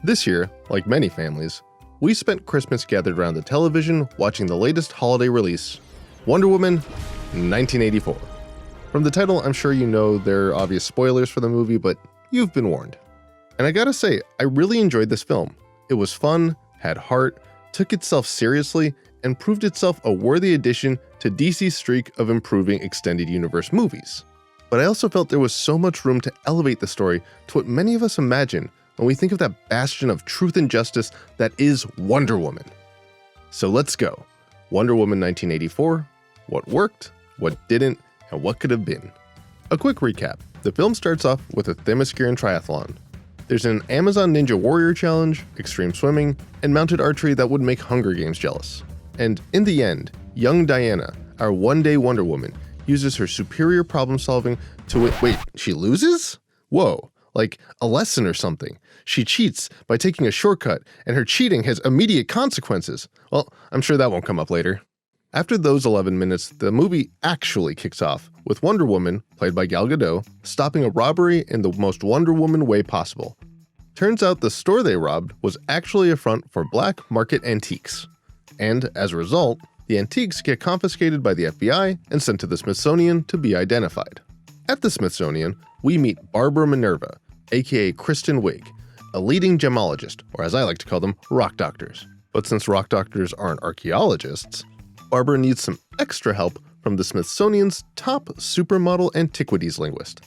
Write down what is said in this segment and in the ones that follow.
This year, like many families, we spent Christmas gathered around the television watching the latest holiday release, Wonder Woman 1984. From the title, I'm sure you know there are obvious spoilers for the movie, but you've been warned. And I gotta say, I really enjoyed this film. It was fun, had heart, took itself seriously, and proved itself a worthy addition to DC's streak of improving extended universe movies. But I also felt there was so much room to elevate the story to what many of us imagine when we think of that bastion of truth and justice that is Wonder Woman. So let's go. Wonder Woman 1984, what worked, what didn't, and what could have been. A quick recap. The film starts off with a Themysciran triathlon. There's an Amazon Ninja Warrior challenge, extreme swimming, and mounted archery that would make Hunger Games jealous. And in the end, young Diana, our one-day Wonder Woman, uses her superior problem solving to wait, she loses? Whoa. Like a lesson or something. She cheats by taking a shortcut, and her cheating has immediate consequences. Well, I'm sure that won't come up later. After those 11 minutes, the movie actually kicks off, with Wonder Woman, played by Gal Gadot, stopping a robbery in the most Wonder Woman way possible. Turns out the store they robbed was actually a front for black market antiques. And as a result, the antiques get confiscated by the FBI and sent to the Smithsonian to be identified. At the Smithsonian, we meet Barbara Minerva, aka Kristen Wiig, a leading gemologist, or as I like to call them, rock doctors. But since rock doctors aren't archaeologists, Barbara needs some extra help from the Smithsonian's top supermodel antiquities linguist.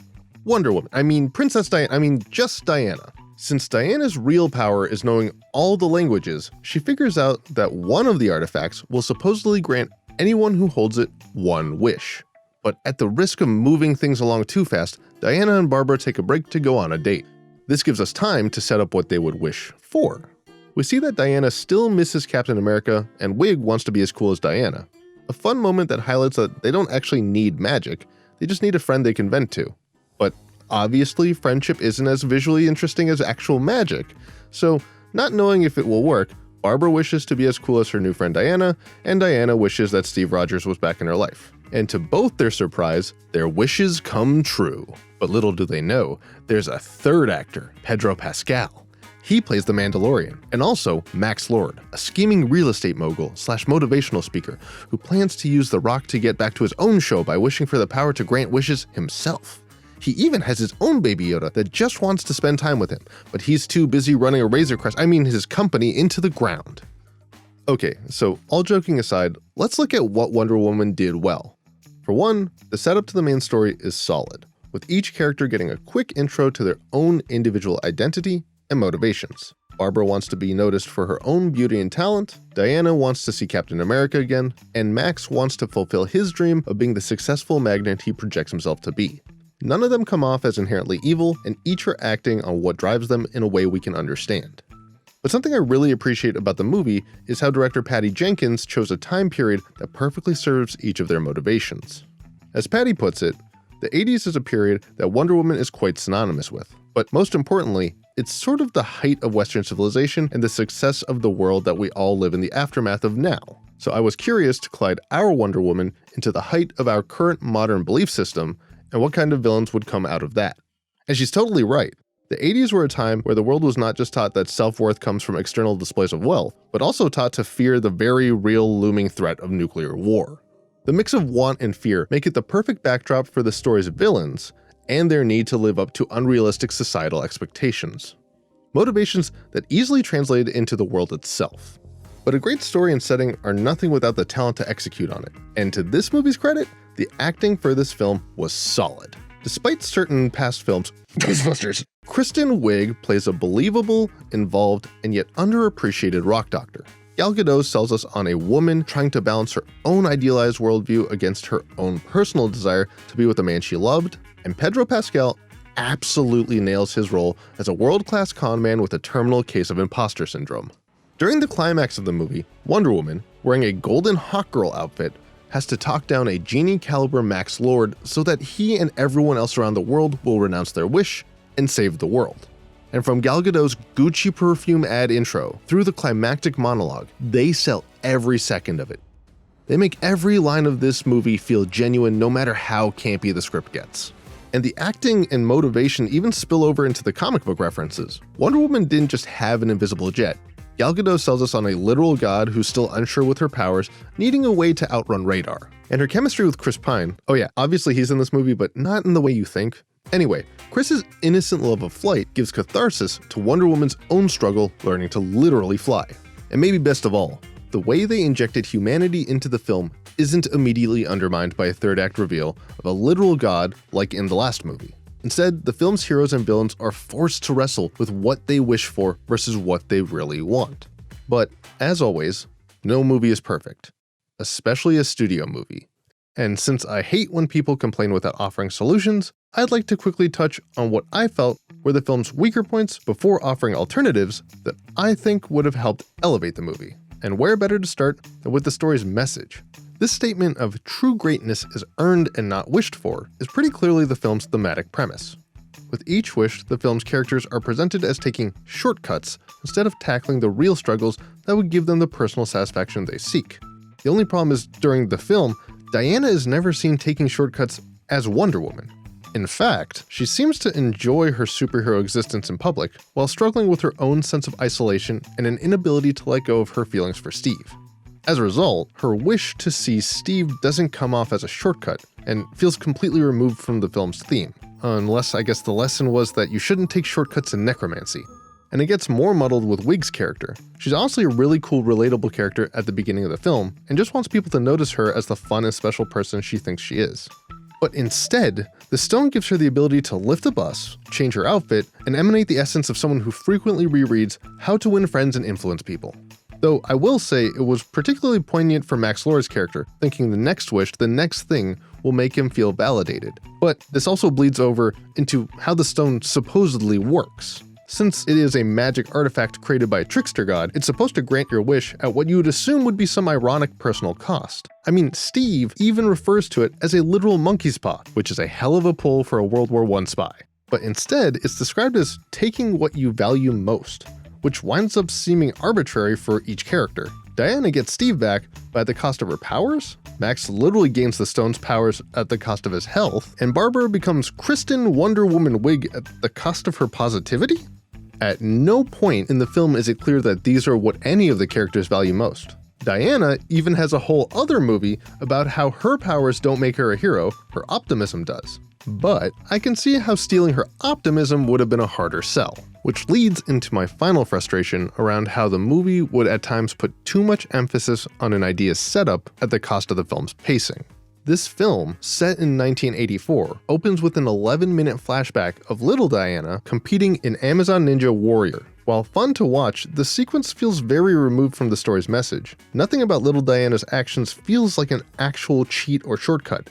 Wonder Woman, Princess Diana, just Diana. Since Diana's real power is knowing all the languages, she figures out that one of the artifacts will supposedly grant anyone who holds it one wish. But at the risk of moving things along too fast, Diana and Barbara take a break to go on a date. This gives us time to set up what they would wish for. We see that Diana still misses Captain America, and Wiig wants to be as cool as Diana. A fun moment that highlights that they don't actually need magic, they just need a friend they can vent to. But obviously, friendship isn't as visually interesting as actual magic, so not knowing if it will work, Barbara wishes to be as cool as her new friend Diana, and Diana wishes that Steve Rogers was back in her life. And to both their surprise, their wishes come true. But little do they know, there's a third actor, Pedro Pascal. He plays the Mandalorian, and also Max Lord, a scheming real estate mogul / motivational speaker who plans to use the Rock to get back to his own show by wishing for the power to grant wishes himself. He even has his own baby Yoda that just wants to spend time with him, but he's too busy running a Razor Crest, his company, into the ground. Okay, so all joking aside, let's look at what Wonder Woman did well. For one, the setup to the main story is solid, with each character getting a quick intro to their own individual identity and motivations. Barbara wants to be noticed for her own beauty and talent, Diana wants to see Captain America again, and Max wants to fulfill his dream of being the successful magnate he projects himself to be. None of them come off as inherently evil, and each are acting on what drives them in a way we can understand. But something I really appreciate about the movie is how director Patty Jenkins chose a time period that perfectly serves each of their motivations. As Patty puts it, the 80s is a period that Wonder Woman is quite synonymous with. But most importantly, it's sort of the height of Western civilization and the success of the world that we all live in the aftermath of now. So I was curious to collide our Wonder Woman into the height of our current modern belief system and what kind of villains would come out of that. And she's totally right. The 80s were a time where the world was not just taught that self-worth comes from external displays of wealth, but also taught to fear the very real looming threat of nuclear war. The mix of want and fear make it the perfect backdrop for the story's villains and their need to live up to unrealistic societal expectations. Motivations that easily translate into the world itself. But a great story and setting are nothing without the talent to execute on it. And to this movie's credit, the acting for this film was solid. Despite certain past films, Ghostbusters, Kristen Wiig plays a believable, involved, and yet underappreciated rock doctor. Gal Gadot sells us on a woman trying to balance her own idealized worldview against her own personal desire to be with the man she loved, and Pedro Pascal absolutely nails his role as a world-class con man with a terminal case of imposter syndrome. During the climax of the movie, Wonder Woman, wearing a golden hawk girl outfit, has to talk down a genie-caliber Max Lord so that he and everyone else around the world will renounce their wish and save the world. And from Gal Gadot's Gucci perfume ad intro through the climactic monologue, they sell every second of it. They make every line of this movie feel genuine no matter how campy the script gets. And the acting and motivation even spill over into the comic book references. Wonder Woman didn't just have an invisible jet. Gal Gadot sells us on a literal god who's still unsure with her powers, needing a way to outrun radar. And her chemistry with Chris Pine, oh yeah, obviously he's in this movie, but not in the way you think. Anyway, Chris's innocent love of flight gives catharsis to Wonder Woman's own struggle learning to literally fly. And maybe best of all, the way they injected humanity into the film isn't immediately undermined by a third act reveal of a literal god like in the last movie. Instead, the film's heroes and villains are forced to wrestle with what they wish for versus what they really want. But, as always, no movie is perfect, especially a studio movie. And since I hate when people complain without offering solutions, I'd like to quickly touch on what I felt were the film's weaker points before offering alternatives that I think would have helped elevate the movie. And where better to start than with the story's message? This statement of true greatness is earned and not wished for is pretty clearly the film's thematic premise. With each wish, the film's characters are presented as taking shortcuts instead of tackling the real struggles that would give them the personal satisfaction they seek. The only problem is, during the film, Diana is never seen taking shortcuts as Wonder Woman. In fact, she seems to enjoy her superhero existence in public while struggling with her own sense of isolation and an inability to let go of her feelings for Steve. As a result, her wish to see Steve doesn't come off as a shortcut and feels completely removed from the film's theme, unless I guess the lesson was that you shouldn't take shortcuts in necromancy. And it gets more muddled with Wig's character. She's honestly a really cool, relatable character at the beginning of the film, and just wants people to notice her as the fun and special person she thinks she is. But instead, the stone gives her the ability to lift a bus, change her outfit, and emanate the essence of someone who frequently rereads How to Win Friends and Influence People. Though I will say it was particularly poignant for Max Lord's character, thinking the next wish, the next thing, will make him feel validated. But this also bleeds over into how the stone supposedly works. Since it is a magic artifact created by a trickster god, it's supposed to grant your wish at what you would assume would be some ironic personal cost. I mean, Steve even refers to it as a literal monkey's paw, which is a hell of a pull for a World War I spy. But instead, it's described as taking what you value most, which winds up seeming arbitrary for each character. Diana gets Steve back, but at the cost of her powers? Max literally gains the stone's powers at the cost of his health, and Barbara becomes Kristen Wonder Woman Wig at the cost of her positivity? At no point in the film is it clear that these are what any of the characters value most. Diana even has a whole other movie about how her powers don't make her a hero, her optimism does. But I can see how stealing her optimism would have been a harder sell, which leads into my final frustration around how the movie would at times put too much emphasis on an idea's setup at the cost of the film's pacing. This film, set in 1984, opens with an 11-minute flashback of little Diana competing in Amazon Ninja Warrior. While fun to watch, the sequence feels very removed from the story's message. Nothing about little Diana's actions feels like an actual cheat or shortcut.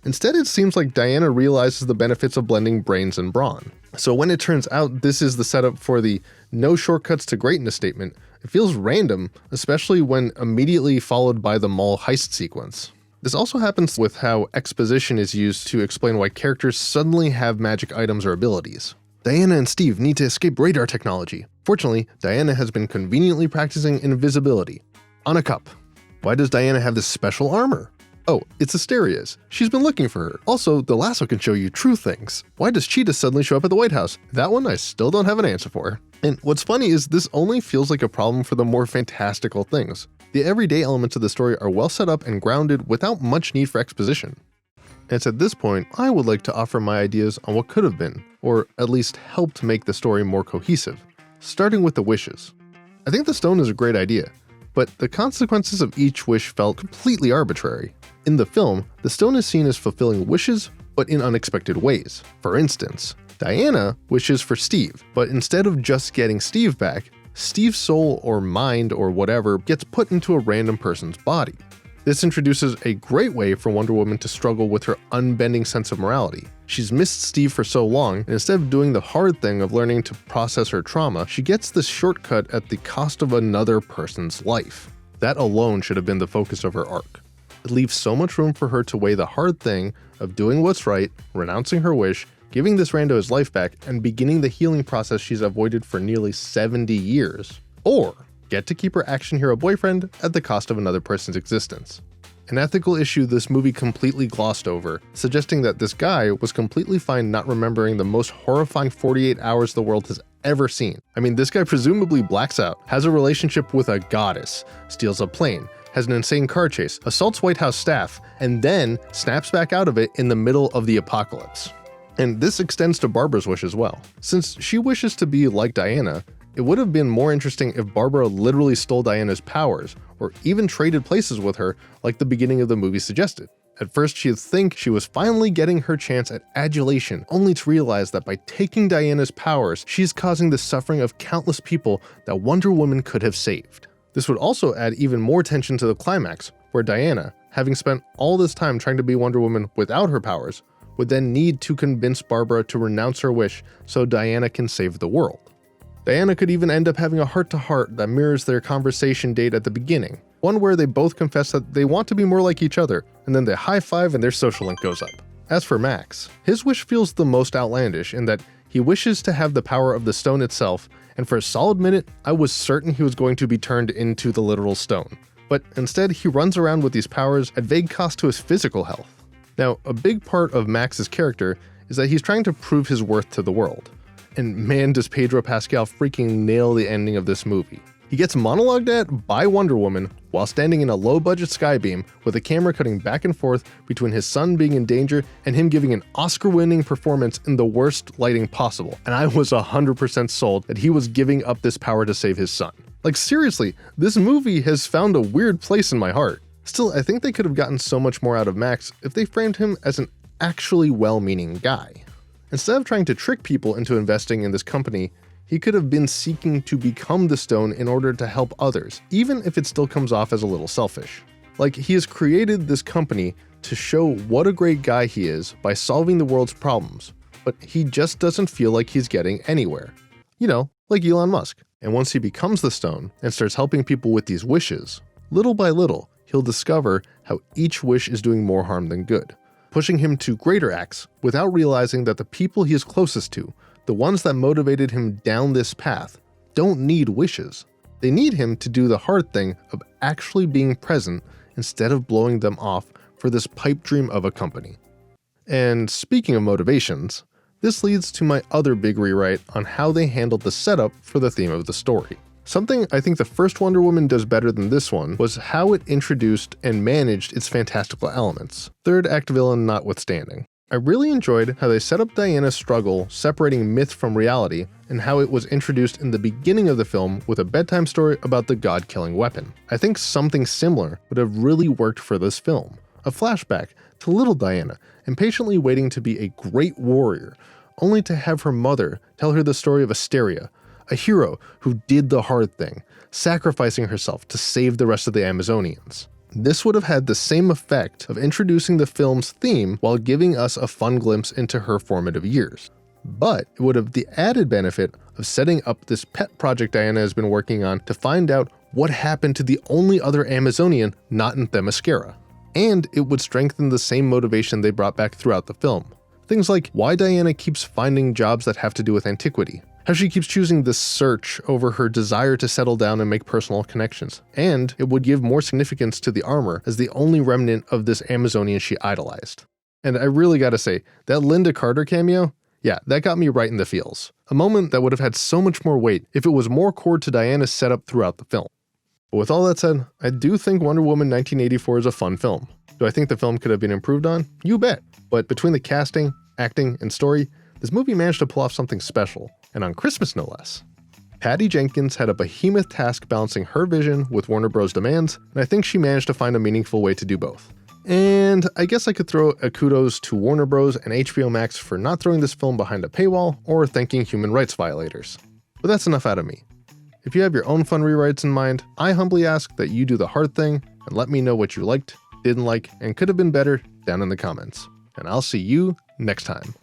Instead, it seems like Diana realizes the benefits of blending brains and brawn. So when it turns out this is the setup for the no shortcuts to greatness statement, it feels random, especially when immediately followed by the mall heist sequence. This also happens with how exposition is used to explain why characters suddenly have magic items or abilities. Diana and Steve need to escape radar technology. Fortunately, Diana has been conveniently practicing invisibility. On a cup. Why does Diana have this special armor? Oh, it's Asteria's. She's been looking for her. Also, the lasso can show you true things. Why does Cheetah suddenly show up at the White House? That one I still don't have an answer for. And what's funny is this only feels like a problem for the more fantastical things. The everyday elements of the story are well set up and grounded without much need for exposition. And it's at this point I would like to offer my ideas on what could have been, or at least helped make the story more cohesive, starting with the wishes. I think the stone is a great idea, but the consequences of each wish felt completely arbitrary. In the film, the stone is seen as fulfilling wishes, but in unexpected ways. For instance, Diana wishes for Steve, but instead of just getting Steve back, Steve's soul or mind or whatever gets put into a random person's body. This introduces a great way for Wonder Woman to struggle with her unbending sense of morality. She's missed Steve for so long, and instead of doing the hard thing of learning to process her trauma, she gets this shortcut at the cost of another person's life. That alone should have been the focus of her arc. It leaves so much room for her to weigh the hard thing of doing what's right, renouncing her wish, giving this rando his life back, and beginning the healing process she's avoided for nearly 70 years. Or get to keep her action hero boyfriend at the cost of another person's existence. an ethical issue this movie completely glossed over, suggesting that this guy was completely fine not remembering the most horrifying 48 hours the world has ever seen. I mean, this guy presumably blacks out, has a relationship with a goddess, steals a plane, has an insane car chase, assaults White House staff, and then snaps back out of it in the middle of the apocalypse. And this extends to Barbara's wish as well. Since she wishes to be like Diana, it would have been more interesting if Barbara literally stole Diana's powers, or even traded places with her like the beginning of the movie suggested. At first, she'd think she was finally getting her chance at adulation, only to realize that by taking Diana's powers, she's causing the suffering of countless people that Wonder Woman could have saved. This would also add even more tension to the climax, where Diana, having spent all this time trying to be Wonder Woman without her powers, would then need to convince Barbara to renounce her wish so Diana can save the world. Diana could even end up having a heart-to-heart that mirrors their conversation date at the beginning, one where they both confess that they want to be more like each other, and then they high-five and their social link goes up. As for Max, his wish feels the most outlandish in that he wishes to have the power of the stone itself, and for a solid minute, I was certain he was going to be turned into the literal stone. But instead, he runs around with these powers at vague cost to his physical health. Now, a big part of Max's character is that he's trying to prove his worth to the world. And man, does Pedro Pascal freaking nail the ending of this movie. He gets monologued at by Wonder Woman while standing in a low-budget skybeam with a camera cutting back and forth between his son being in danger and him giving an Oscar-winning performance in the worst lighting possible. And I was 100% sold that he was giving up this power to save his son. Like seriously, this movie has found a weird place in my heart. Still, I think they could have gotten so much more out of Max if they framed him as an actually well-meaning guy. Instead of trying to trick people into investing in this company, he could have been seeking to become the stone in order to help others, even if it still comes off as a little selfish. Like, he has created this company to show what a great guy he is by solving the world's problems, but he just doesn't feel like he's getting anywhere. You know, like Elon Musk. And once he becomes the stone and starts helping people with these wishes, little by little, he'll discover how each wish is doing more harm than good, pushing him to greater acts without realizing that the people he is closest to, the ones that motivated him down this path, don't need wishes. They need him to do the hard thing of actually being present instead of blowing them off for this pipe dream of a company. And speaking of motivations, this leads to my other big rewrite on how they handled the setup for the theme of the story. Something I think the first Wonder Woman does better than this one was how it introduced and managed its fantastical elements, third act villain notwithstanding. I really enjoyed how they set up Diana's struggle separating myth from reality and how it was introduced in the beginning of the film with a bedtime story about the god-killing weapon. I think something similar would have really worked for this film. A flashback to little Diana, impatiently waiting to be a great warrior, only to have her mother tell her the story of Asteria, a hero who did the hard thing, sacrificing herself to save the rest of the Amazonians. This would have had the same effect of introducing the film's theme while giving us a fun glimpse into her formative years. But it would have the added benefit of setting up this pet project Diana has been working on to find out what happened to the only other Amazonian not in Themyscira. And it would strengthen the same motivation they brought back throughout the film. Things like why Diana keeps finding jobs that have to do with antiquity, how she keeps choosing this search over her desire to settle down and make personal connections, and it would give more significance to the armor as the only remnant of this Amazonian she idolized. And I really gotta say, that Linda Carter cameo, yeah, that got me right in the feels. A moment that would have had so much more weight if it was more core to Diana's setup throughout the film. But with all that said, I do think Wonder Woman 1984 is a fun film. Do I think the film could have been improved on? You bet. But between the casting, acting, and story, this movie managed to pull off something special, and on Christmas no less. Patty Jenkins had a behemoth task balancing her vision with Warner Bros. Demands, and I think she managed to find a meaningful way to do both. And I guess I could throw a kudos to Warner Bros. And HBO Max for not throwing this film behind a paywall or thanking human rights violators. But that's enough out of me. If you have your own fun rewrites in mind, I humbly ask that you do the hard thing and let me know what you liked, didn't like, and could have been better down in the comments. And I'll see you next time.